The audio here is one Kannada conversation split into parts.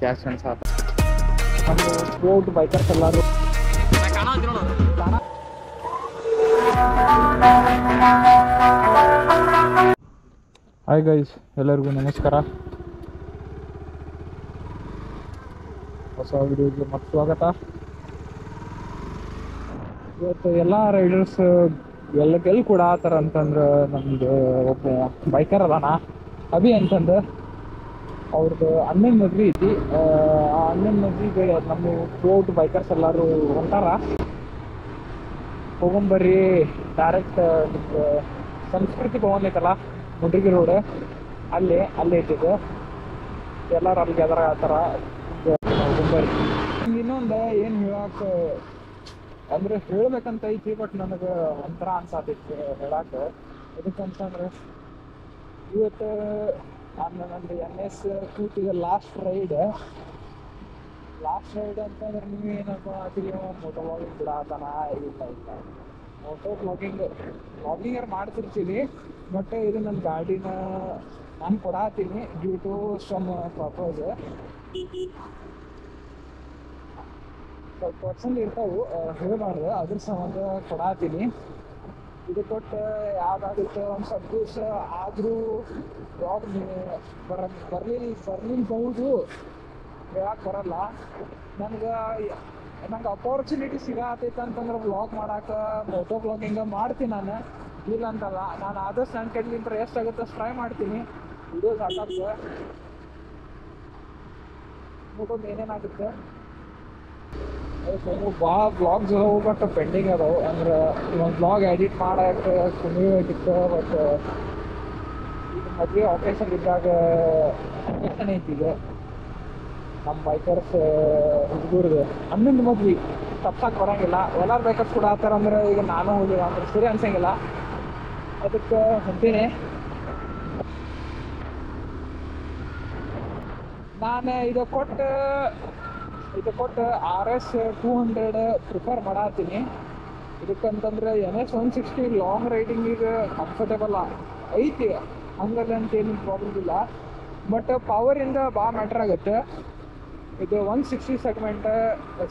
ಕ್ಯಾಶ್ ಫ್ರೆಂಡ್ಸ್ ಆತ ನಮ್ಮ ಸ್ಪೋರ್ಟ್ ಬೈಕರ್ಸ್ ಎಲ್ಲರೂ ಹಾಯ್ ಗೈಸ್, ಎಲ್ಲರಿಗೂ ನಮಸ್ಕಾರ. ಹೊಸ ವಿಡಿಯೋಗೆ ಮತ್ತೆ ಸ್ವಾಗತ. ಇವತ್ತು ಎಲ್ಲ ರೈಡರ್ಸ್ ಎಲ್ಲಿ ಕೂಡ ಆತರ ಅಂತಂದ್ರೆ ನಮ್ದು ಒಬ್ಬ ಬೈಕರ್ ಅದಾನ ಅಭಿ ಅಂತಂದು, ಅವ್ರದ್ದು ಅಣ್ಣನ ಮದ್ವೆ ಐತಿ. ಆ ಅಣ್ಣನ ಮದ್ವೆಗೆ ನಮ್ಮ ಸ್ಪೋರ್ಟ್ ಬೈಕರ್ಸ್ ಎಲ್ಲರೂ ಹೊಂಟಾರ. ಹೋಗೊಂಬರ್ರಿ, ಡೈರೆಕ್ಟ್ ನಿಮ್ಗೆ ಸಂಸ್ಕೃತಿ ಭವನ್ ಐತಲ್ಲ ಮುಂಡ್ರಿಗಿ ರೋಡ್, ಅಲ್ಲಿ ಐತಿದ್ದು. ಎಲ್ಲರೂ ಅಲ್ಲಿಗೆ ಅದರ ಆ ಥರ ಹೋಗೊಂಬರ್ರಿ. ಇನ್ನೊಂದು ಏನು ಹೇಳಕ್ಕೆ ಅಂದ್ರೆ ಹೇಳ್ಬೇಕಂತ ಐತಿ, ಬಟ್ ನನಗೆ ಒಂಥರ ಅನ್ಸಾತೈತಿ ಹೇಳಕ್ಕೆ. ಎದಕ್ಕಂತಂದ್ರೆ ಇವತ್ತು ನಂದು NS ಕೂತಿಗೆ ಲಾಸ್ಟ್ ರೈಡ್ ಅಂತಂದ್ರೆ ನೀವು ಏನಪ್ಪ ಆತೀರಿ, ಮೋಟೋ ವ್ಲಾಗಿಂಗ್ ಬಿಡಾತಾನ. ಇಲ್ಲ ಮೋಟೋ ವ್ಲಾಗಿಂಗ್ ಮಾಡ್ತಿರ್ತೀನಿ, ಬಟ್ ಇದು ನನ್ನ ಗಾಡಿನ ನಾನು ಕೊಡಾತೀನಿ ಡ್ಯೂ ಟು ಸಮ್ ಪರ್ಪಸ್. ಸ್ವಲ್ಪ ಪರ್ಸನ್ ಇರ್ತಾವೆ ಹೇಳಬಾರ್ದು, ಅದ್ರ ಸಂಬಂಧ ಕೊಡಾತೀನಿ. ಇದು ಕೊಟ್ಟು ಯಾವ್ದಾಗುತ್ತೆ ಒಂದು ಸ್ವಲ್ಪ ದಿವಸ ಆದರೂ ವ್ಲಾಗ್ ಬರ್ಲಿಲ್ಬಹುದು, ಹೇಳಕ್ಕೆ ಬರಲ್ಲ. ನಂಗೆ ಅಪಾರ್ಚುನಿಟಿ ಸಿಗತೈತೆ ಅಂತಂದ್ರೆ ವ್ಲಾಗ್ ಮಾಡಕ್ಕೆ, ಮೋಟೋ ವ್ಲಾಗಿಂಗ ಮಾಡ್ತೀನಿ ನಾನು, ಇಲ್ಲ ಅಂತಲ್ಲ. ನಾನು ಆದಷ್ಟು ನನ್ನ ಕಡೆಯಿಂದ ಎಷ್ಟಾಗುತ್ತೆ ಅಷ್ಟು ಟ್ರೈ ಮಾಡ್ತೀನಿ ವಿಡಿಯೋಸ್ ಹಾಕಕ್ಕೆ. ನೋಡೋದು ಏನೇನಾಗುತ್ತೆ. ಭಾಳ ವ್ಲಾಗ್ಸ್ ಅದಾವು, ಬಟ್ ಪೆಂಡಿಂಗ್ ಅದಾವು. ಅಂದ್ರೆ ಒಂದು ವ್ಲಾಗ್ ಎಡಿಟ್ ಮಾಡಕ್ಕೆ ಕುಣಿಯೋಗಿತ್ತು, ಬಟ್ ಈಗ ಮದುವೆ ಆಪರೇಷನ್ ಇದ್ದಾಗ ಆಪರೇಷನ್ ಐತಿ. ಈಗ ನಮ್ಮ ಬೈಕರ್ಸ್ ಹುಡುಗರ್ದು ಹನ್ನೊಂದು ಮದ್ವೆ ತಪ್ಸಕ್ಕೆ ಬರೋಂಗಿಲ್ಲ. ಎಲ್ಲರೂ ಬೈಕರ್ಸ್ ಕೂಡ ಆತರ ಅಂದ್ರೆ ಈಗ ನಾನು ಹೋಗಿಲ್ಲ ಅಂದ್ರೆ ಸರಿ ಅನ್ಸಂಗಿಲ್ಲ. ಅದಕ್ಕೆ ಹೊಂತೀನಿ. ನಾನು ಇದು ಕೊಟ್ಟು RS 200 ಪ್ರಿಫರ್ ಮಾಡತ್ತೀನಿ. ಇದಕ್ಕಂತಂದ್ರೆ NS 160 ಲಾಂಗ್ ರೈಡಿಂಗಿಗೆ ಕಂಫರ್ಟೇಬಲ್ ಐತಿ, ಹಂಗಲ್ಲ ಅಂತ ಏನು ಪ್ರಾಬ್ಲಮ್ ಇಲ್ಲ. ಬಟ್ ಪವರಿಂದ ಭಾಳ ಮ್ಯಾಟ್ರ್ ಆಗುತ್ತೆ. ಇದು 160 ಸೆಗ್ಮೆಂಟ್,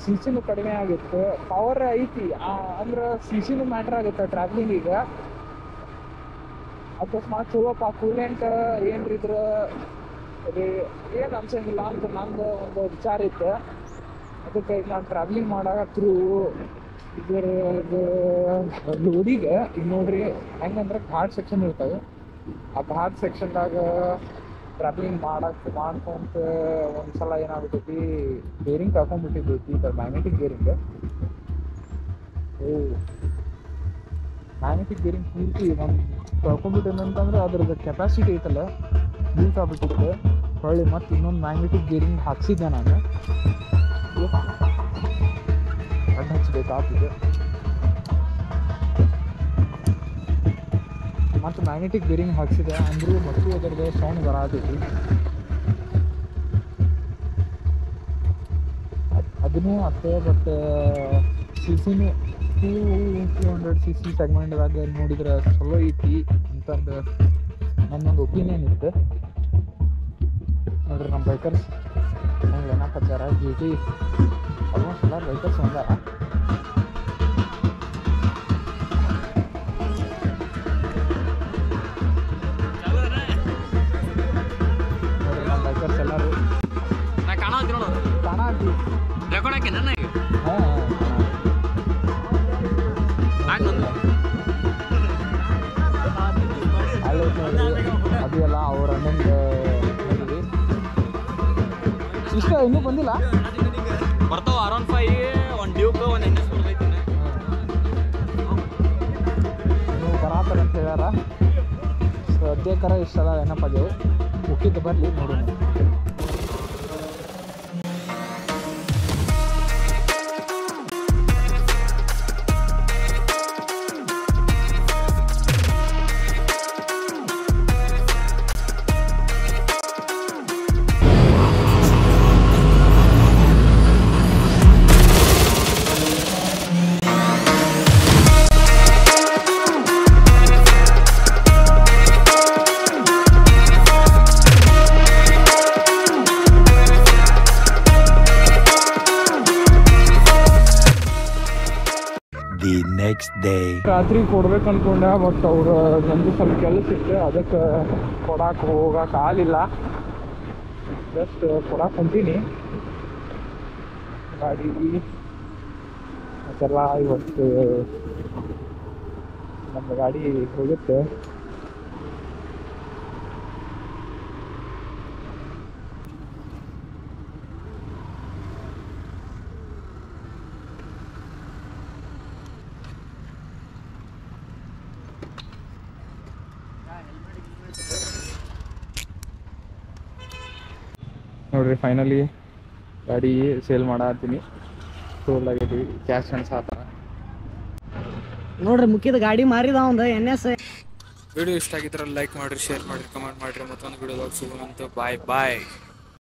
CCನೂ ಕಡಿಮೆ ಆಗುತ್ತೆ, ಪವರ್ ಐತಿ ಅಂದ್ರೆ CCನೂ ಮ್ಯಾಟ್ರ್ ಆಗುತ್ತೆ ಟ್ರಾವೆಲಿಂಗಿಗೆ. ಅಕಸ್ಮಾತ್ ಚಲೋಪ್ಪ ಕೂಲೆಂಟ್ ಏನ್ರಿದ್ರೆ ಅದು ಏನು ಅನ್ಸಂಗಿಲ್ಲ ಅಂತ ನಂದು ಒಂದು ವಿಚಾರ ಇತ್ತು. ಅದಕ್ಕೆ ಈಗ ನಾನು ಟ್ರಾವೆಲಿಂಗ್ ಮಾಡಾಕತ್ರು ಇದ್ರ ಲೋಡಿಗೆ ಈಗ ನೋಡ್ರಿ ಹೆಂಗಂದ್ರೆ ಘಾಟ್ ಸೆಕ್ಷನ್ ಇರ್ತವೆ. ಆ ಘಾಟ್ ಸೆಕ್ಷನ್ದಾಗ ಟ್ರಾವೆಲಿಂಗ್ ಮಾಡ್ಕೊಂತ ಒಂದ್ಸಲ ಏನಾಗ್ಬಿಟ್ಟೈತಿ, ಬೇರಿಂಗ್ ಕಳ್ಕೊಂಡ್ಬಿಟ್ಟಿದ್ದೈತಿ. ಇದು ಮ್ಯಾಗ್ನೆಟಿಕ್ ಬೇರಿಂಗ್. ಮ್ಯಾಗ್ನೆಟಿಕ್ ಬೇರಿಂಗ್ ಪೂರ್ತಿ ಒಂದು ಕಳ್ಕೊಂಡ್ಬಿಟ್ಟಿದೆ ಅಂತಂದ್ರೆ ಅದ್ರದ್ದು ಕೆಪಾಸಿಟಿ ಐತಲ್ಲ ಲೂಸ್ ಆಗ್ಬಿಟ್ಟಿತ್ತು. ಹೊಳ್ಳಿ ಮತ್ತು ಇನ್ನೊಂದು ಮ್ಯಾಗ್ನೆಟಿಕ್ ಬೇರಿಂಗ್ ಹಾಕ್ಸಿದ್ದೆ ನಾನು, ಅಡ್ಡ ಹಚ್ಚಬೇಕಾಗ್ತಿದೆ. ಮತ್ತು ಮ್ಯಾಗ್ನೆಟಿಕ್ ಬೇರಿಂಗ್ ಹಾಕ್ಸಿದೆ ಅಂದರೂ ಮತ್ತು ಅದರದ್ದು ಸೌಂಡ್ ಬರತೈತಿ. ಅದನ್ನೂ ಅಷ್ಟೇ. ಬಟ್ CCನೂ 200 CC ಸೆಗ್ಮೆಂಟ್ದಾಗ ನೋಡಿದ್ರೆ ಚಲೋ ಐತಿ ಅಂತಂದು ನನ್ನೊಂದು ಒಪಿನಿಯನ್ ಇತ್ತು. ನೋಡ್ರಿ ನಮ್ಮ ಬೈಕರ್ಸ್ ಹೆಂಗೆ ಏನಪ್ಪಾರ GT ಆಲ್ಮೋಸ್ಟ್ ಎಲ್ಲ ಬೈಕರ್ಸ್ ಒಂದಾರ. ನೋಡ್ರಿ ನಮ್ಮ ಬೈಕರ್ಸ್ ಎಲ್ಲರೂ ಕಾಣಾತಿ. ಅದು ಎಲ್ಲ ಅವ್ರ ಅಣ್ಣಂದು ಮದುವೆ. ಇಷ್ಟ ಇನ್ನೂ ಬಂದಿಲ್ಲ, ಬರ್ತಾವ ಅರೌಂಡ್ 5 ಒಂದು ಡ್ಯೂಕ್ ಒಂದು NS ಬರ್ತೈತಿ. ಇನ್ನೂ ಬರಾತಾರ ಅಂತ ಹೇಳ್ಯಾರ. ಸದ್ಯಕ್ಕರ ಇಷ್ಟಲ್ಲ ಏನಪ್ಪಾದೇವು ಮುಖ್ಯಕ್ಕೆ ಬರಲಿ ನೋಡೋಣ. next day. ರಾತ್ರಿ ಕೊಡ್ಬೇಕು ಅನ್ಕೊಂಡೆ, ಬಟ್ ಅವ್ರು ನಂದು ಸ್ವಲ್ಪ ಕೆಲಸ ಇತ್ತು, ಅದಕ್ಕೆ ಕೊಡಕ್ಕೆ ಹೋಗಕ್ಕೆ ಆಗಲಿಲ್ಲ. ಜಸ್ಟ್ ಕೊಡಕ್ಕೆ ಹೊಂಟೀನಿ ಗಾಡಿ ಮತ್ತೆಲ್ಲ. ಇವತ್ತು ನಮ್ಮ ಗಾಡಿ ಹೋಗುತ್ತೆ. ನೋಡ್ರಿ, ಫೈನಲಿ ಗಾಡಿ ಸೇಲ್ ಮಾಡತ್ತೀನಿ. ಸೋಲ್ ಆಗೈತಿ, ಕ್ಯಾಶ್ ಅನ್ಸಾತ. ನೋಡ್ರಿ ಮುಖ್ಯದ ಗಾಡಿ ಮಾರಿದ ಒಂದು NS. ವಿಡಿಯೋ ಇಷ್ಟ ಆಗಿದ್ರೆ ಲೈಕ್ ಮಾಡಿರಿ, ಶೇರ್ ಮಾಡಿರಿ, ಕಮೆಂಟ್ ಮಾಡಿರಿ. ಮತ್ತೊಂದು ವಿಡಿಯೋದಾಗ ಸಿಗೋಣಂತ. ಬಾಯ್ ಬಾಯ್.